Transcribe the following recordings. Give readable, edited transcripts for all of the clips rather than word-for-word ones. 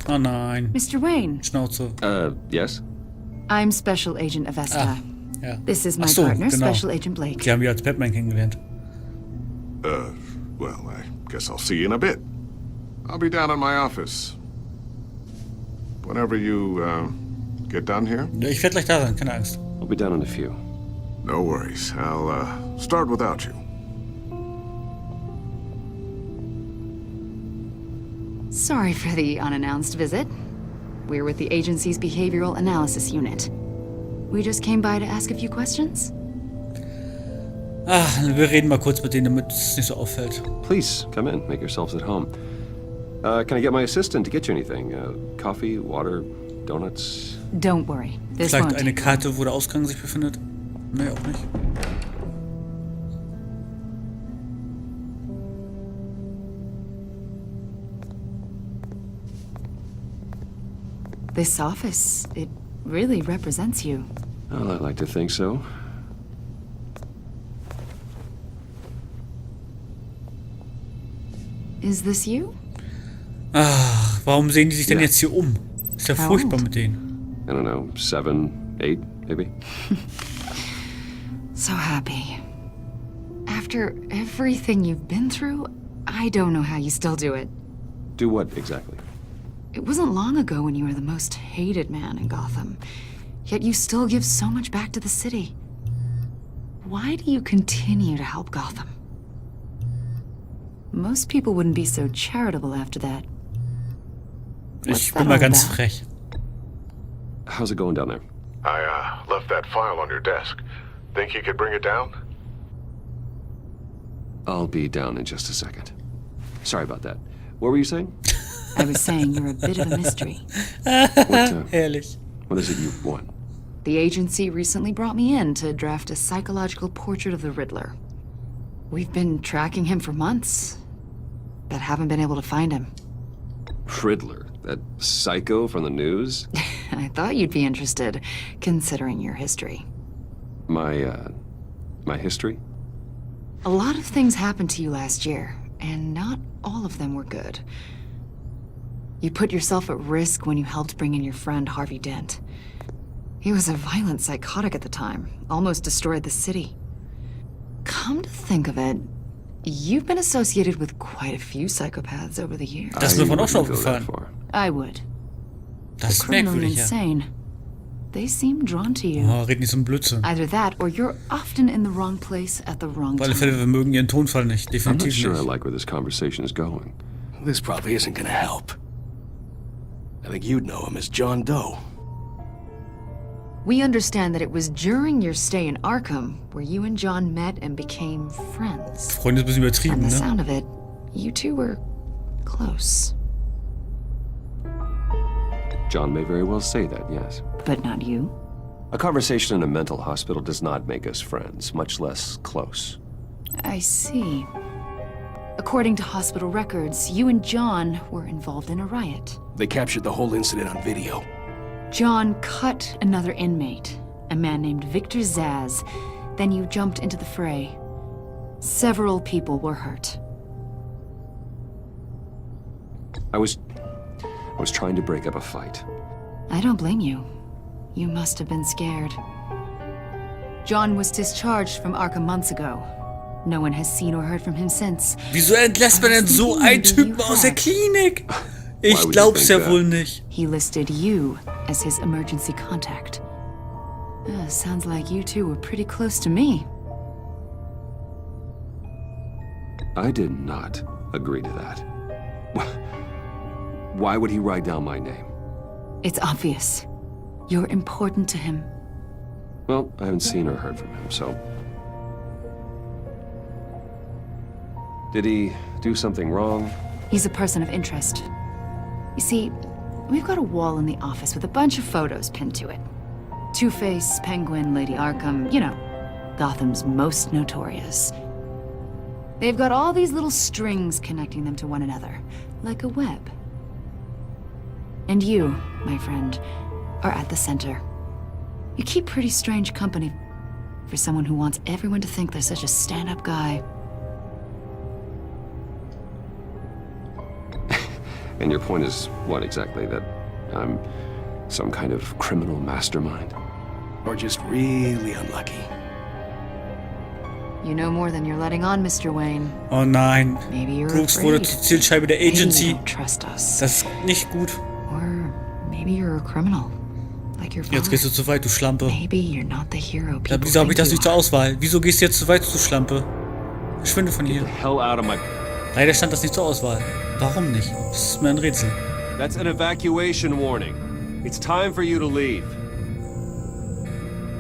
Oh nein. Mr. Wayne. Schnauze. Yes? I'm Special Agent Avesta. Ja. This is my Ach so, partner, genau. Special Agent Blake. Die haben wir als Batman kennengelernt. Well, I guess I'll see you in a bit. I'll be down in my office. Whenever you, get done here? Ja, ich werde gleich da sein, keine Angst. I'll be down in a few. No worries. I'll, start without you. Sorry for the unannounced visit. We're with the agency's behavioral analysis unit. We just came by to ask a few questions. Wir reden mal kurz mit denen, damit es nicht so auffällt. Please, come in. Make yourselves at home. Can I get my assistant to get you anything? Coffee, water, donuts? Don't worry. This Vielleicht won't eine take Karte, wo der Ausgang sich befindet? Nee, auch nicht. This office, it really represents you. Well, I'd like to think so. Is this you? Ach, warum sehen die sich denn Ja. jetzt hier um? Ist ja How furchtbar old? mit denen. I don't know, 7, 8, maybe? So happy. After everything you've been through, I don't know how you still do it. Do what exactly? It wasn't long ago when you were the most hated man in Gotham. Yet you still give so much back to the city. Why do you continue to help Gotham? Most people wouldn't be so charitable after that. What's Ich that bin mal all ganz about? frech. How's it going down there? I, left that file on your desk. Think you could bring it down? I'll be down in just a second. Sorry about that. What were you saying? I was saying you're a bit of a mystery. Herrlich. What is it you want? The agency recently brought me in to draft a psychological portrait of the Riddler. We've been tracking him for months, but haven't been able to find him. Riddler, that psycho from the news? I thought you'd be interested, considering your history. My history? A lot of things happened to you last year, and not all of them were good. You put yourself at risk when you helped bring in your friend Harvey Dent. He was a violent psychotic at the time, almost destroyed the city. Come to think of it, you've been associated with quite a few psychopaths over the years. Das ist mir von auch schon wouldn't go that aufgefallen. far. I would. Das ist Criminally merkwürdig, ja. insane. They seem drawn to you. Oh, red nicht so ein Blödsinn. Either that, or you're often in the wrong place at the wrong Auf alle Fälle, time. wir mögen ihren Tonfall nicht. I'm not Definitiv sure I nicht. like where this conversation is going. This probably isn't gonna help. I think you'd know him as John Doe. We understand that it was during your stay in Arkham where you and John met and became friends. Freunde ist ein bisschen übertrieben, From the ne? sound of it, you two were close. John may very well say that, yes. But not you. A conversation in a mental hospital does not make us friends, much less close. I see. According to hospital records, you and John were involved in a riot. They captured the whole incident on video. John cut another inmate, a man named Victor Zaz. Then you jumped into the fray. Several people were hurt. I was trying to break up a fight. I don't blame you. You must have been scared. John was discharged from Arkham months ago. No one has seen or heard from him since. Wieso entlässt man denn so einen Typen aus der Klinik? Ich glaub's ja wohl nicht. He listed you as his emergency contact. Sounds like you two were pretty close to me. I did not agree to that. Why would he write down my name? It's obvious. You're important to him. Well, I haven't seen or heard from him, so... Did he do something wrong? He's a person of interest. You see, we've got a wall in the office with a bunch of photos pinned to it. Two-Face, Penguin, Lady Arkham, you know, Gotham's most notorious. They've got all these little strings connecting them to one another, like a web. And you, my friend, are at the center. You keep pretty strange company for someone who wants everyone to think they're such a stand-up guy. And your point is what exactly? That I'm some kind of criminal mastermind? Or just really unlucky. You know more than you're letting on, Mr. Wayne. Oh nein. Maybe you're Brooks wurde afraid. zur Zielscheibe der Maybe you Agency. don't trust us. Das ist nicht gut. Or maybe you're a criminal. Like your father. Jetzt gehst du zu weit, du Schlampe. Maybe you're not the hero Ja, people wieso habe ich think das you nicht zur are. Auswahl? Wieso gehst du jetzt zu weit, du Schlampe? Verschwinde von hier. Hell out of my... Leider stand das nicht zur Auswahl. Warum nicht? Das ist mir ein Rätsel. That's an evacuation warning. It's time for you to leave.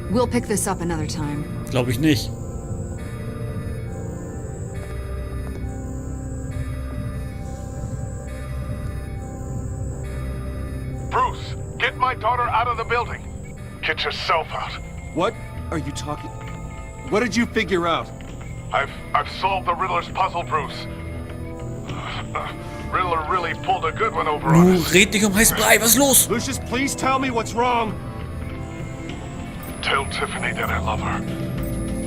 We'll pick this up another time. Glaube ich nicht. Bruce, get my daughter out of the building. Get yourself out. What are you talking... What did you figure out? I've solved the Riddler's puzzle, Bruce. Riddler really pulled a good one over on Nu, us. red dich um heißen Brei, was ist los? Lucius, please tell me what's wrong. Tell Tiffany that I love her.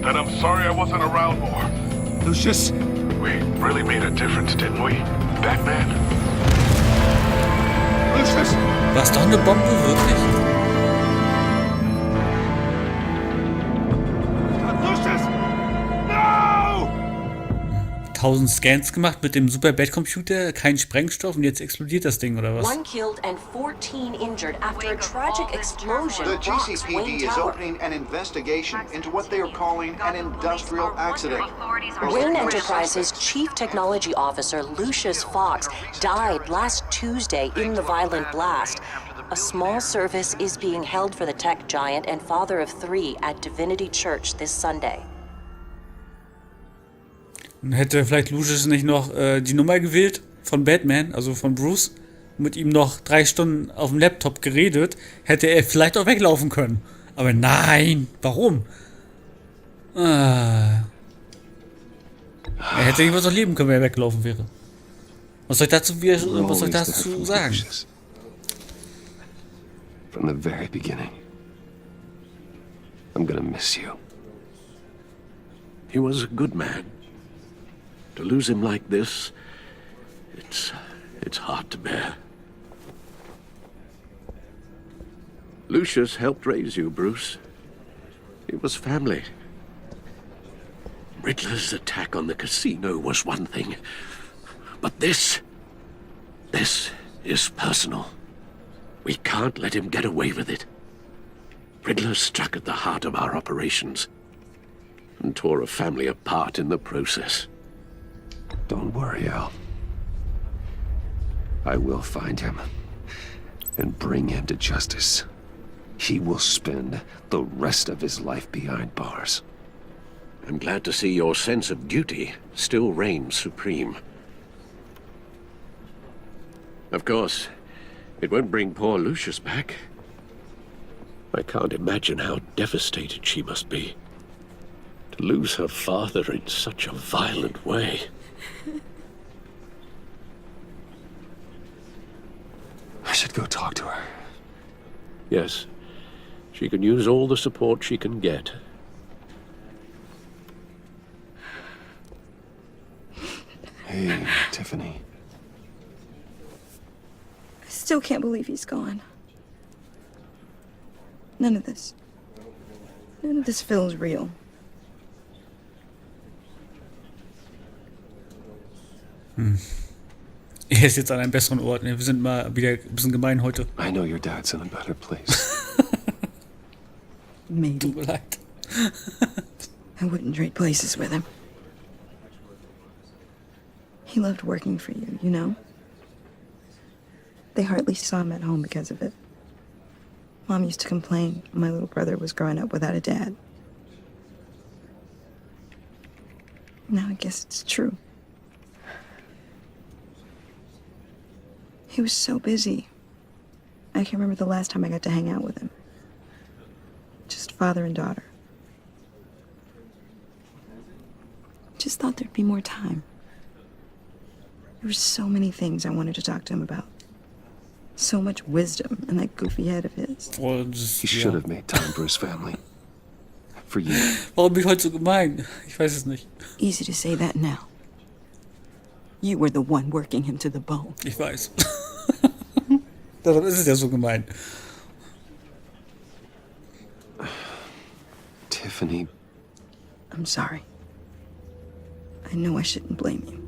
That I'm sorry I wasn't around more. Lucius? We really made a difference, didn't we? Batman? Lucius! War es doch eine Bombe, wirklich? Lucius! No! 1000 Scans gemacht mit dem Super Bad Computer, kein Sprengstoff und jetzt explodiert das Ding, oder was? 1 killed and 14 injured after a tragic explosion The rocks Wayne GCPD is Tower. opening an investigation into what they are calling an industrial accident. Wayne Enterprises Chief Technology Officer Lucius Fox died last Tuesday in the violent blast. A small service is being held for the tech giant and father of 3 at Divinity Church this Sunday. Hätte vielleicht Lucius nicht noch die Nummer gewählt von Batman, also von Bruce, und mit ihm noch 3 Stunden auf dem Laptop geredet, hätte er vielleicht auch weglaufen können. Aber nein, warum? Er hätte irgendwas noch leben können, wenn er weggelaufen wäre. Was soll ich dazu sagen? From the very beginning. I'm gonna miss you. He was a good man. To lose him like this, it's hard to bear. Lucius helped raise you, Bruce. It was family. Riddler's attack on the casino was one thing, but this is personal. We can't let him get away with it. Riddler struck at the heart of our operations and tore a family apart in the process. Don't worry, Al. I will find him and bring him to justice. He will spend the rest of his life behind bars. I'm glad to see your sense of duty still reigns supreme. Of course, it won't bring poor Lucius back. I can't imagine how devastated she must be. To lose her father in such a violent way. I should go talk to her. Yes, she can use all the support she can get. Hey, Tiffany. I still can't believe he's gone. None of this feels real. Er ist jetzt an einem besseren Ort. Wir sind mal wieder ein bisschen gemein heute. I know your dad's in a better place. Maybe. Tut mir leid. I wouldn't trade places with him. He loved working for you, you know? They hardly saw him at home because of it. Mom used to complain my little brother was growing up without a dad. Now I guess it's true. He was so busy. I can't remember the last time I got to hang out with him. Just father and daughter. Just thought there'd be more time. There were so many things I wanted to talk to him about. So much wisdom in that goofy head of his. Oh, das, He should have made time for his family. For you. Warum bin ich heute so gemein? Ich weiß es nicht. Easy to say that now. You were the one working him to the bone. Ich weiß. Darum ist es ja so gemein. Tiffany, I'm sorry. I know I shouldn't blame you.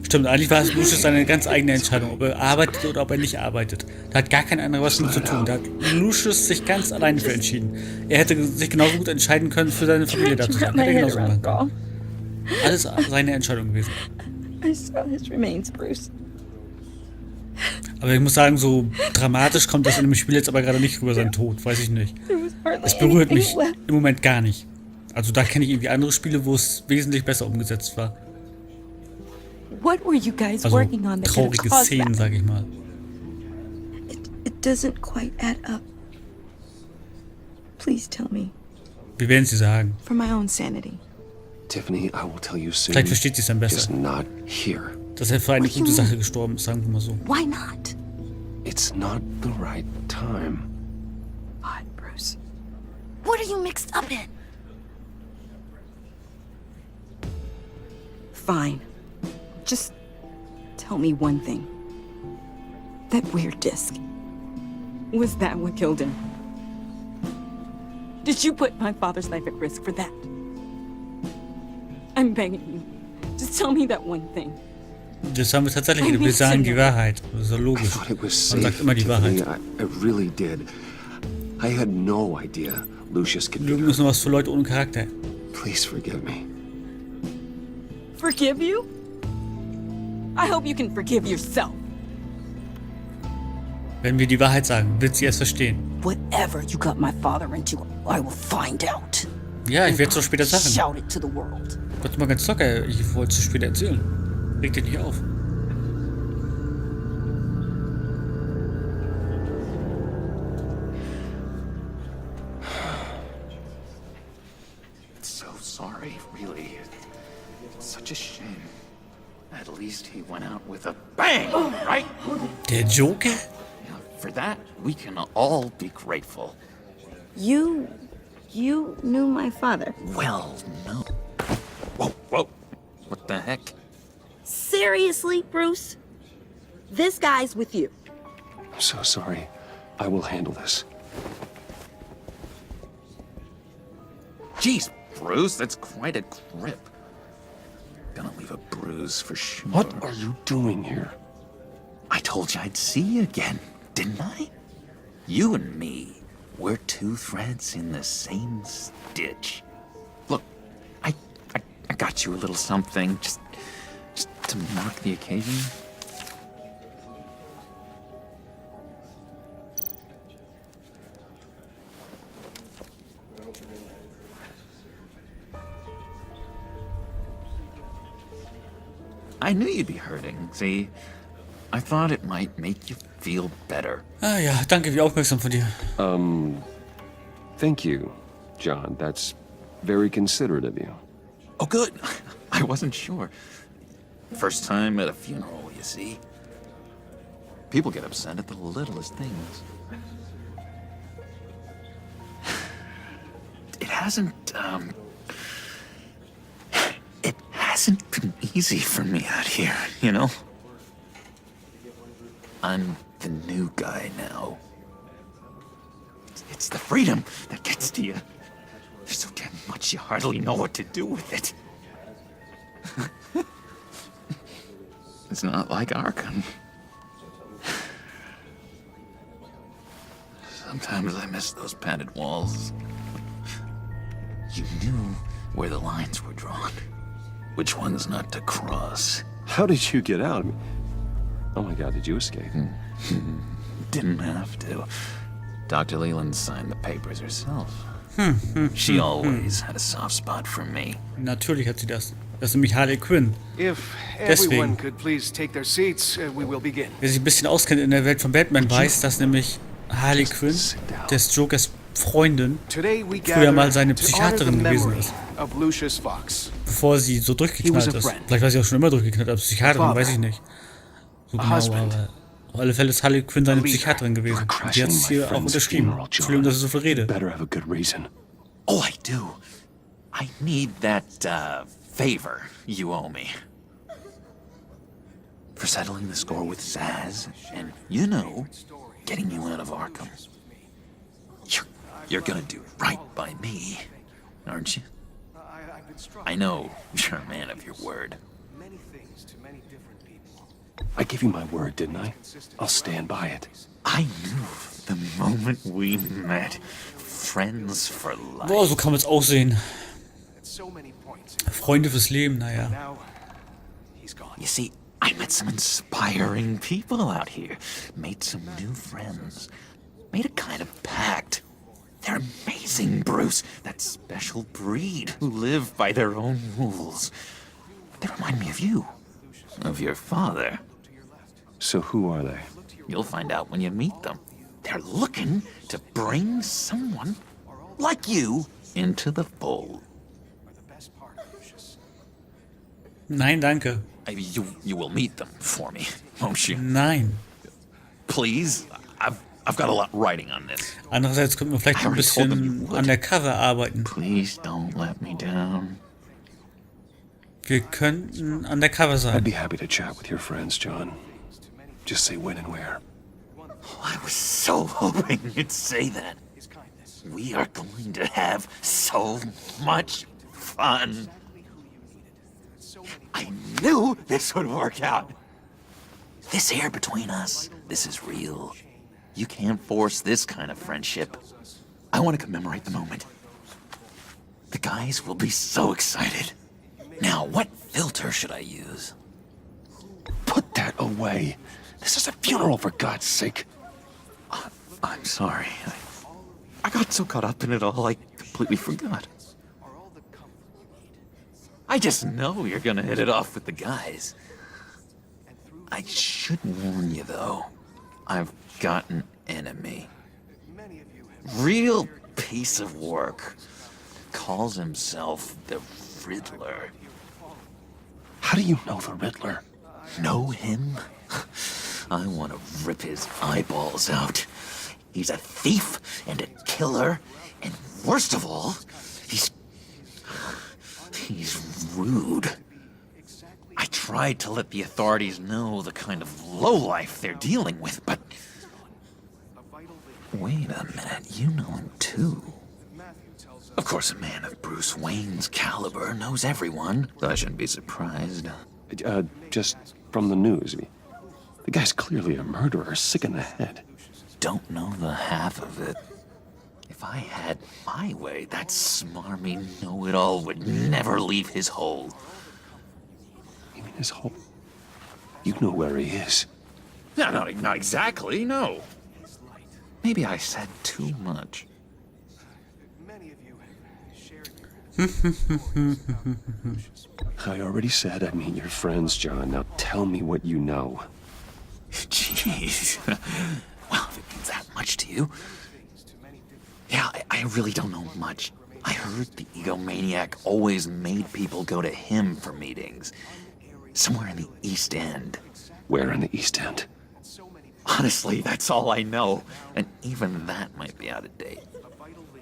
Stimmt, eigentlich war es Lucius seine ganz eigene Entscheidung, ob er arbeitet oder ob er nicht arbeitet. Da hat gar kein anderer was mit zu tun. Da hat Lucius sich ganz alleine für entschieden. Er hätte sich genauso gut entscheiden können, für seine Familie da zu sein. Hätte er genauso machen können. Alles seine Entscheidung gewesen. I saw his remains, Bruce. Aber ich muss sagen, so dramatisch kommt das in dem Spiel jetzt aber gerade nicht rüber, sein Tod. Weiß ich nicht. Es berührt mich im Moment gar nicht. Also da kenne ich irgendwie andere Spiele, wo es wesentlich besser umgesetzt war. What were you guys Also working on that could have traurige caused Szenen, that? sag ich mal. It doesn't quite add up. Please tell me. Wir werden sie sagen. For my own sanity. Tiffany, I will tell you soon. Vielleicht versteht sie es dann Just besser. not here. Dass er für eine gute Sache gestorben ist, sagen wir mal so. Why not? It's not the right time. Odd, Bruce. What are you mixed up in? Fine. Just tell me one thing. That weird disc. Was that what killed him? Did you put my father's life at risk for that? I'm begging you. Just tell me that one thing. Das haben wir tatsächlich. Wir sagen die Wahrheit. Das ist ja I logisch. thought it was Man safe, sagt immer die Tiffany. Wahrheit. I really did. I had no idea Lucius could be Lügen ist nur was für Leute ohne Charakter. Please forgive me. Forgive you? I hope you can forgive yourself. Wenn wir die Wahrheit sagen, wird sie es verstehen. Whatever you got my father into, I will find out. Ja, ich werde es doch später sagen. Shout it to the world. Gott, mal ganz locker. Ich wollte es später erzählen. Reg dich nicht auf. So sorry, really. It's such a shame. At least he went out with a bang, right? Der Joker? Yeah, for that, we can all be grateful. You knew my father. Well, no. Whoa, whoa. What the heck? Seriously, Bruce? This guy's with you. I'm so sorry. I will handle this. Jeez, Bruce, that's quite a grip. Gonna leave a bruise for sure. What are you doing here? I told you I'd see you again, didn't I? You and me, we're two threads in the same stitch. Look, I got you a little something, just to mark the occasion. I knew you'd be hurting, see? I thought it might make you feel better. Ah ja, danke, wie aufmerksam von dir. Thank you, John. That's very considerate of you. Oh, good. I wasn't sure. First time at a funeral, you see? People get upset at the littlest things. It hasn't been easy for me out here, you know? I'm the new guy now. It's the freedom that gets to you. There's so damn much you hardly know what to do with it. It's not like Arkham. Sometimes I miss those padded walls. You knew where the lines were drawn. Which ones not to cross. How did you get out? I mean, oh my God, did you escape? Didn't have to. Dr. Leland signed the papers herself. She always had a soft spot for me. Natürlich hat sie das. Das ist nämlich Harley Quinn. If Deswegen. everyone could please take their seats, we will begin. Wer sich ein bisschen auskennt in der Welt von Batman, weiß, dass nämlich Harley Quinn, des Jokers Freundin, Today we früher mal gather seine to honor the Psychiaterin gewesen memory ist. of Lucius Fox, Bevor sie so durchgeknallt He was a ist. friend. Vielleicht war sie auch schon immer durchgeknallt, als Psychiaterin, Father. weiß ich nicht. So A genau, husband. aber auf alle Fälle ist Harley Quinn seine A leader. Psychiaterin gewesen. Und die hat Crashing es my hier auch friend's unterschrieben. funeral, John. Entschuldigung, dass ich so viel rede. Better have a good reason. Oh, I do. I need that, favor you owe me. For settling the score with Zaz, and, you know, getting you out of Arkham. You're gonna do right by me, aren't you? I know you're a man of your word. I gave you my word, didn't I? I'll stand by it. I knew the moment we met. Friends for life. Boah, so kann man es auch sehen. Freunde fürs Leben, naja. You see, I met some inspiring people out here. Made some new friends. Made a kind of pact. They're amazing, Bruce. That special breed who live by their own rules. They remind me of you. Of your father. So who are they? You'll find out when you meet them. They're looking to bring someone like you into the fold. Nein, danke. You will meet them for me, won't you? Nein. Please, I've got a lot writing on this. Andererseits könnten wir vielleicht ein bisschen an der Cover arbeiten. Please don't let me down. Wir könnten an der Cover sein. I'd be happy to chat with your friends, John. Just say when and where. I was so hoping you'd say that. We are going to have so much fun. I knew this would work out. This air between us, this is real. You can't force this kind of friendship. I want to commemorate the moment. The guys will be so excited. Now, what filter should I use? Put that away. This is a funeral, for God's sake. I'm sorry. I got so caught up in it all, I completely forgot. I just know you're gonna hit it off with the guys. I should warn you, though. I've got an enemy. Real piece of work. Calls himself the Riddler. How do you know the Riddler? Know him? I want to rip his eyeballs out. He's a thief and a killer, and worst of all, he's rude. I tried to let the authorities know the kind of lowlife they're dealing with, but... Wait a minute, you know him too. Of course, a man of Bruce Wayne's caliber knows everyone, so I shouldn't be surprised. Just from the news. The guy's clearly a murderer, sick in the head. Don't know the half of it. If I had my way, that smarmy know-it-all would never leave his hole. You mean his hole? You know where he is. No, not exactly, no. Maybe I said too much. I already said I'd meet your friends, John. Now tell me what you know. Jeez. Well, if it means that much to you. Yeah, I really don't know much. I heard the egomaniac always made people go to him for meetings. Somewhere in the East End. Where in the East End? Honestly, that's all I know. And even that might be out of date.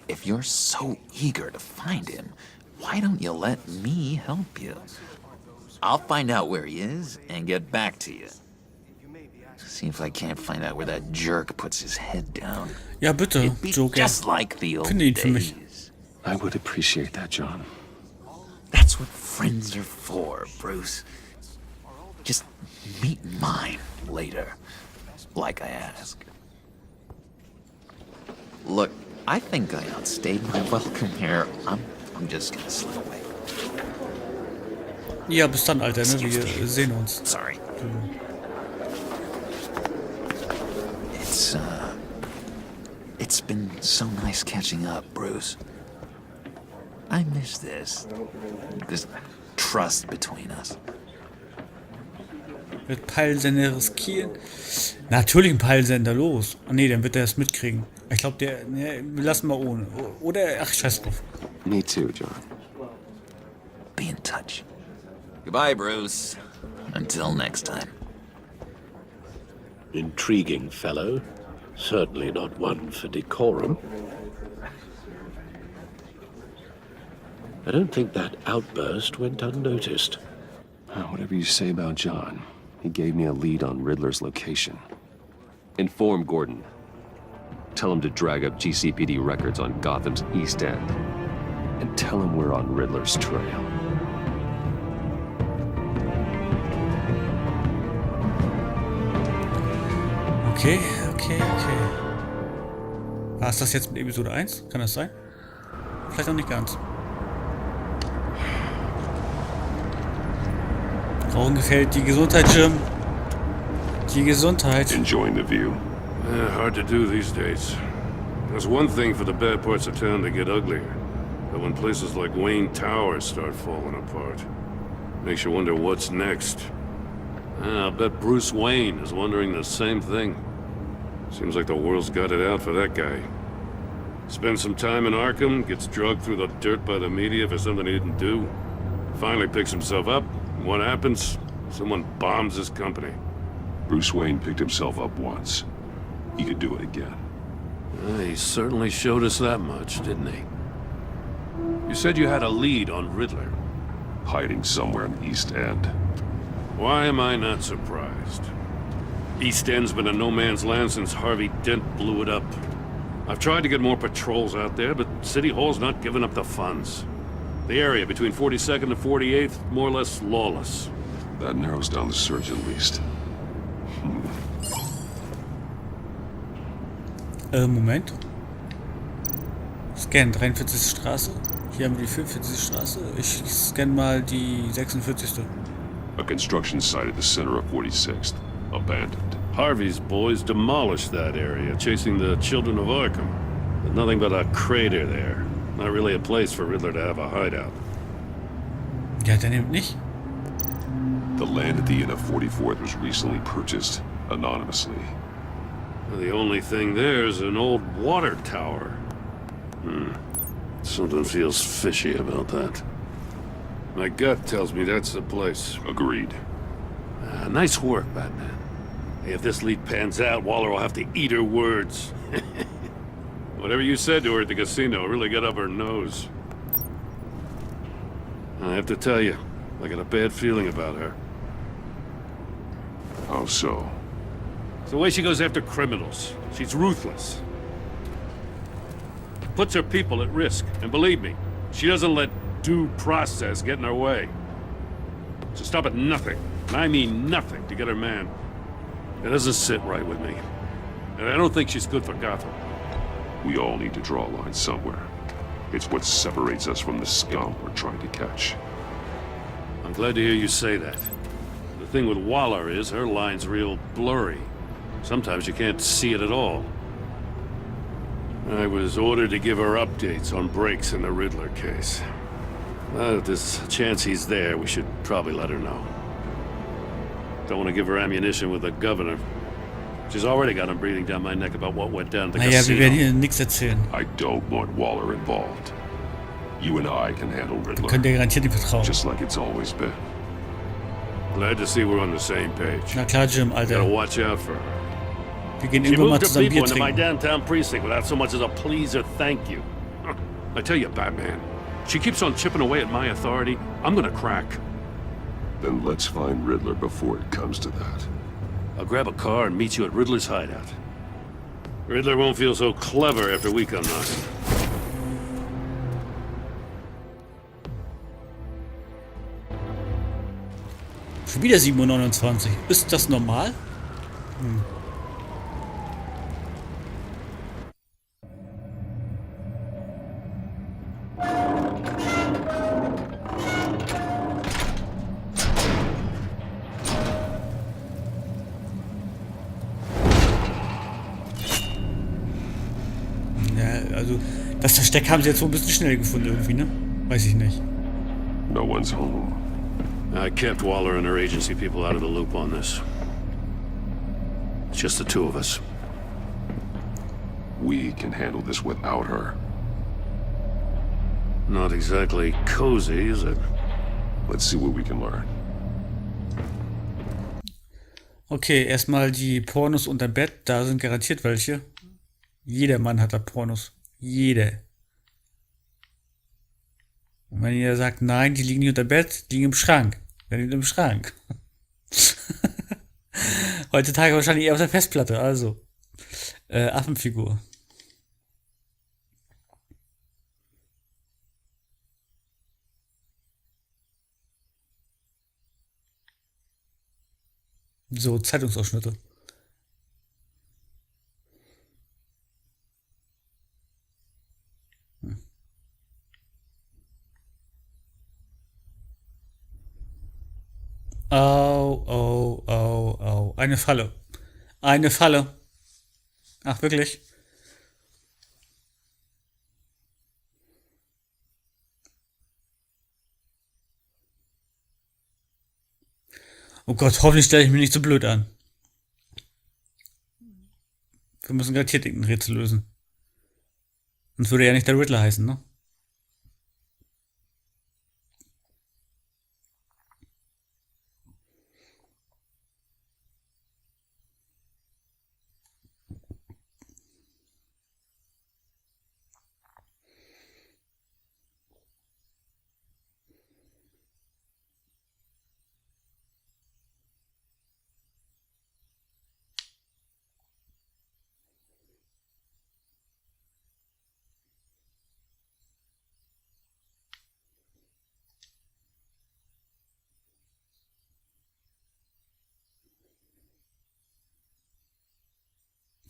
If you're so eager to find him, why don't you let me help you? I'll find out where he is and get back to you. See if I can't find out where that jerk puts his head down. Ja, bitte, Joker. Just like the old Finde ihn für mich. days. I would appreciate that, John. That's what friends are for, Bruce. Just meet mine later, like I asked. Look, I think I outstayed my welcome here. I'm just gonna slip away. Ja, bis dann, Alter, ne? Wir sehen uns. Sorry. It's been so nice catching up, Bruce. I miss this trust between us. Wird Peilsender riskieren? Natürlich ein Peilsender, los. Ah, nee, dann wird er es mitkriegen. Ich glaube, wir lassen mal ohne. Oder, ach, scheiß drauf. Me too, John. Be in touch. Goodbye, Bruce. Until next time. Intriguing fellow. Certainly not one for decorum. I don't think that outburst went unnoticed. Whatever you say about John, he gave me a lead on Riddler's location. Inform Gordon. Tell him to drag up GCPD records on Gotham's East End. And tell him we're on Riddler's trail. Okay. War es das jetzt mit Episode 1? Kann das sein? Vielleicht auch nicht ganz. Rauchen gefällt die Gesundheit, Jim. Die Gesundheit. Enjoying the view? Hard to do these days. There's one thing for the bad parts of town to get uglier. But when places like Wayne Towers start falling apart, makes you wonder what's next. I'll bet Bruce Wayne is wondering the same thing. Seems like the world's got it out for that guy. Spends some time in Arkham, gets drugged through the dirt by the media for something he didn't do. Finally picks himself up, and what happens? Someone bombs his company. Bruce Wayne picked himself up once. He could do it again. He certainly showed us that much, didn't he? You said you had a lead on Riddler. Hiding somewhere in the East End. Why am I not surprised? East End's been a no-man's land since Harvey Dent blew it up. I've tried to get more patrols out there, but City Hall's not giving up the funds. The area between 42nd and 48th, more or less lawless. That narrows down the search at least. Moment. Scan 43. Straße. Hier haben wir die 45. Straße. Ich scanne mal die 46. A construction site at the center of 46th. Abandoned. Harvey's boys demolished that area, chasing the children of Arkham. There's nothing but a crater there. Not really a place for Riddler to have a hideout. Ja, der nimmt nicht. The land at the end of 44th was recently purchased anonymously. The only thing there is an old water tower. Something feels fishy about that. My gut tells me that's the place. Agreed. Nice work, Batman. Hey, if this lead pans out, Waller will have to eat her words. Whatever you said to her at the casino really got up her nose. I have to tell you, I got a bad feeling about her. How so? It's the way she goes after criminals. She's ruthless. Puts her people at risk. And believe me, she doesn't let due process get in her way. So stop at nothing, and I mean nothing, to get her man. It doesn't sit right with me. And I don't think she's good for Gotham. We all need to draw a line somewhere. It's what separates us from the scum we're trying to catch. I'm glad to hear you say that. The thing with Waller is her line's real blurry. Sometimes you can't see it at all. I was ordered to give her updates on breaks in the Riddler case. If there's a chance he's there, we should probably let her know. Don't want to give her ammunition with the governor. She's already got him breathing down my neck about what went down at the Naja, wir casino. werden hier nichts erzählen. I don't want Waller involved. You and I can handle Riddler. Könnt ihr garantiert nicht vertrauen. Just like it's always been. Glad to see we're on the same page. Na klar, Jim, Gotta Alter. watch out for her. Wir gehen She irgendwann mal moved her zusammen people Bier into my trinken. downtown precinct without so much as a please or thank you. I tell you, Batman, she keeps on chipping away at my authority. I'm gonna crack. Then let's find Riddler before it comes to that. I'll grab a car and meet you at Riddler's hideout. Riddler won't feel so clever after we come knocking. Schon wieder 7:29 Uhr. Ist das normal? Ja, also das Versteck haben sie jetzt so ein bisschen schnell gefunden irgendwie, ne? Weiß ich nicht. No one's home. I kept Waller and her agency people out of the loop on this. It's just the two of us. We can handle this without her. Not exactly cozy, is it? Let's see what we can learn. Okay, erstmal die Pornos unterm Bett. Da sind garantiert welche. Jeder Mann hat da Pornos. Jeder. Und wenn ihr sagt, nein, die liegen nicht unter Bett, die liegen im Schrank. Dann liegen im Schrank. Heutzutage wahrscheinlich eher auf der Festplatte, also. Affenfigur. So, Zeitungsausschnitte. Oh, oh, oh, oh. Eine Falle. Eine Falle. Ach, wirklich? Oh Gott, hoffentlich stelle ich mich nicht so blöd an. Wir müssen garantiert irgendein Rätsel lösen. Sonst würde ja nicht der Riddler heißen, ne?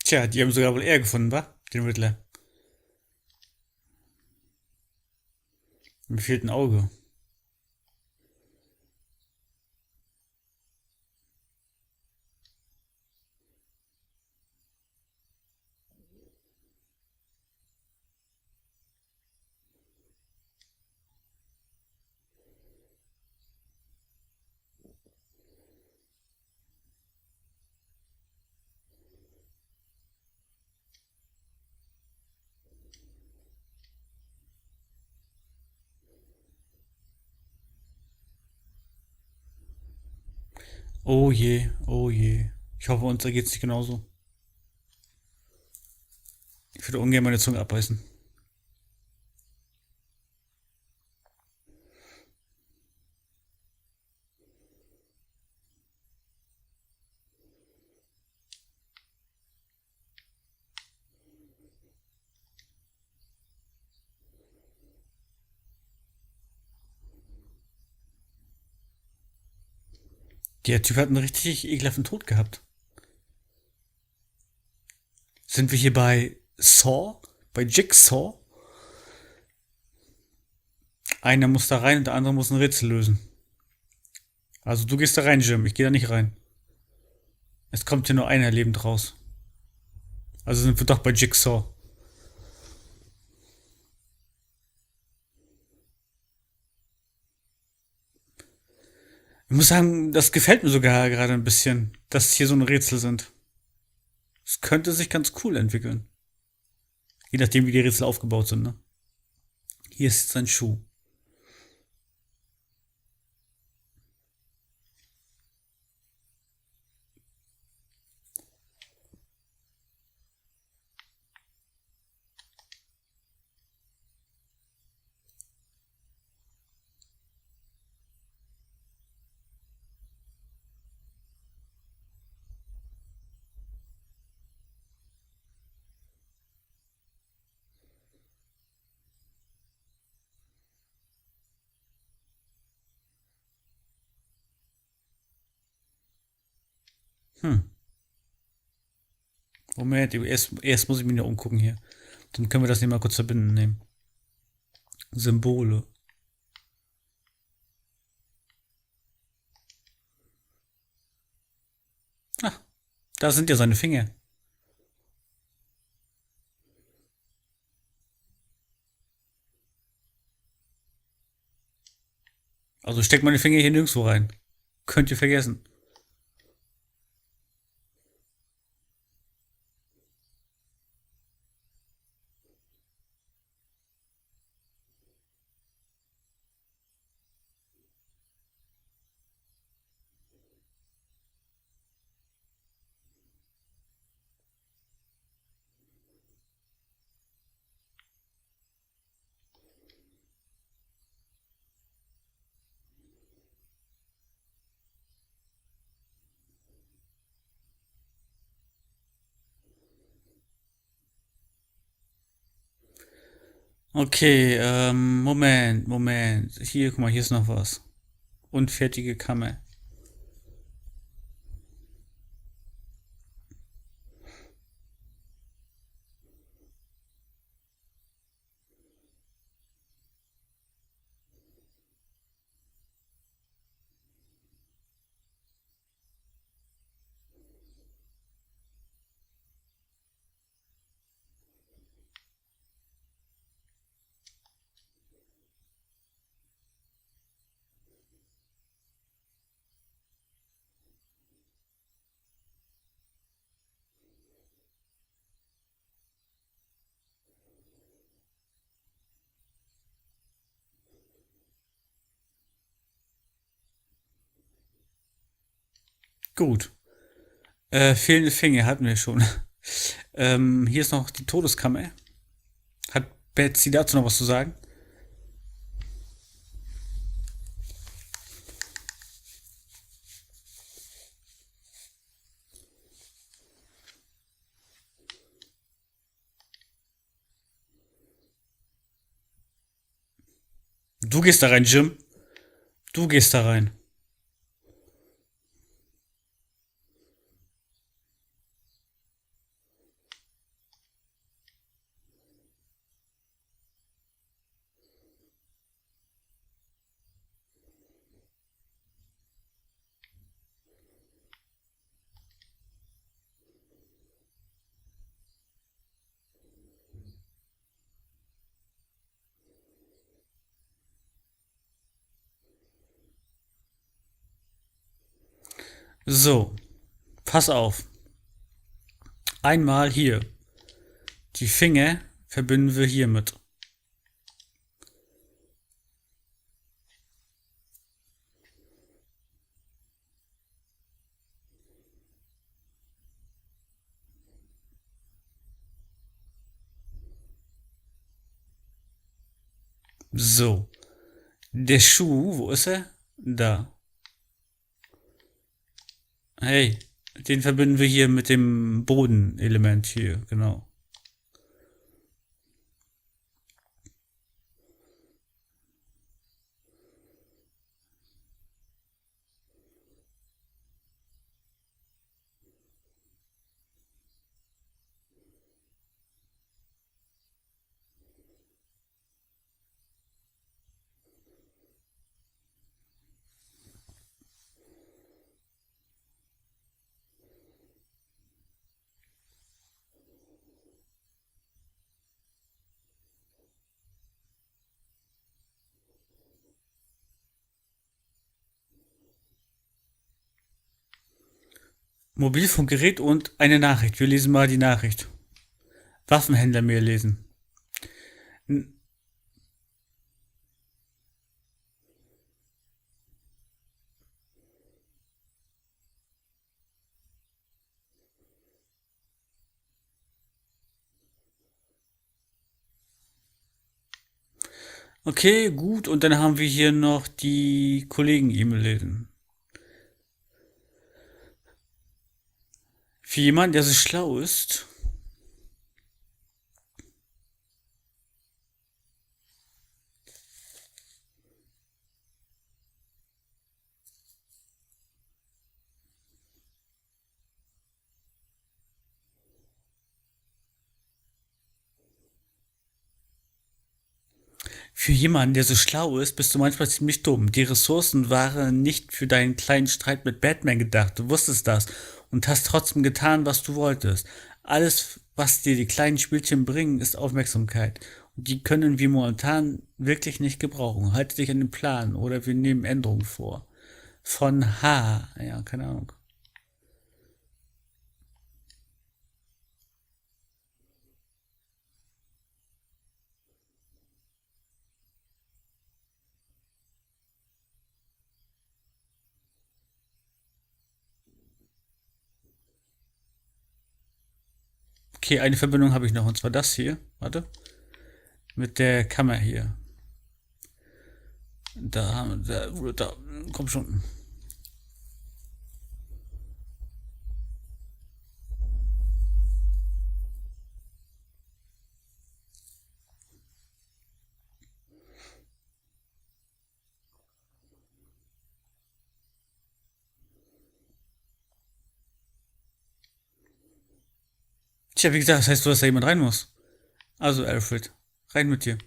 Tja, die haben sogar wohl eher gefunden, wa? Den Riddler. Mir fehlt ein Auge. Oh je, oh je. Ich hoffe, uns ergeht es nicht genauso. Ich würde ungern meine Zunge abbeißen. Der Typ hat einen richtig ekelhaften Tod gehabt. Sind wir hier bei Saw? Bei Jigsaw? Einer muss da rein und der andere muss ein Rätsel lösen. Also du gehst da rein, Jim. Ich gehe da nicht rein. Es kommt hier nur einer lebend raus. Also sind wir doch bei Jigsaw. Ich muss sagen, das gefällt mir sogar gerade ein bisschen, dass hier so ein Rätsel sind. Es könnte sich ganz cool entwickeln. Je nachdem, wie die Rätsel aufgebaut sind, ne? Hier ist sein Schuh. Hm. Moment, erst muss ich mich noch umgucken hier. Dann können wir das nicht mal kurz verbinden nehmen. Symbole. Ah, da sind ja seine Finger. Also steckt meine Finger hier nirgendwo rein. Könnt ihr vergessen. Okay, Moment. Hier, guck mal, hier ist noch was. Unfertige Kammer. Gut. Fehlende Finger hatten wir schon. Hier ist noch die Todeskammer. Hat Betsy dazu noch was zu sagen? Du gehst da rein, Jim. Du gehst da rein. So, pass auf. Einmal hier. Die Finger verbinden wir hiermit. So. Der Schuh, wo ist er? Da. Hey, den verbinden wir hier mit dem Bodenelement hier, genau. Mobilfunkgerät und eine Nachricht. Wir lesen mal die Nachricht. Waffenhändler mehr lesen. N- Okay, gut. Und dann haben wir hier noch die Kollegen-E-Mail lesen. Für jemanden, der so schlau ist. Für jemanden, der so schlau ist, bist du manchmal ziemlich dumm. Die Ressourcen waren nicht für deinen kleinen Streit mit Batman gedacht. Du wusstest das und hast trotzdem getan, was du wolltest. Alles, was dir die kleinen Spielchen bringen, ist Aufmerksamkeit. Und die können wir momentan wirklich nicht gebrauchen. Halte dich an den Plan oder wir nehmen Änderungen vor. Von H. Ja, keine Ahnung. Okay, eine Verbindung habe ich noch, und zwar das hier. Warte. Mit der Kammer hier. Da, komm schon. Tja, wie gesagt, das heißt, dass da jemand rein muss. Also, Alfred, rein mit dir.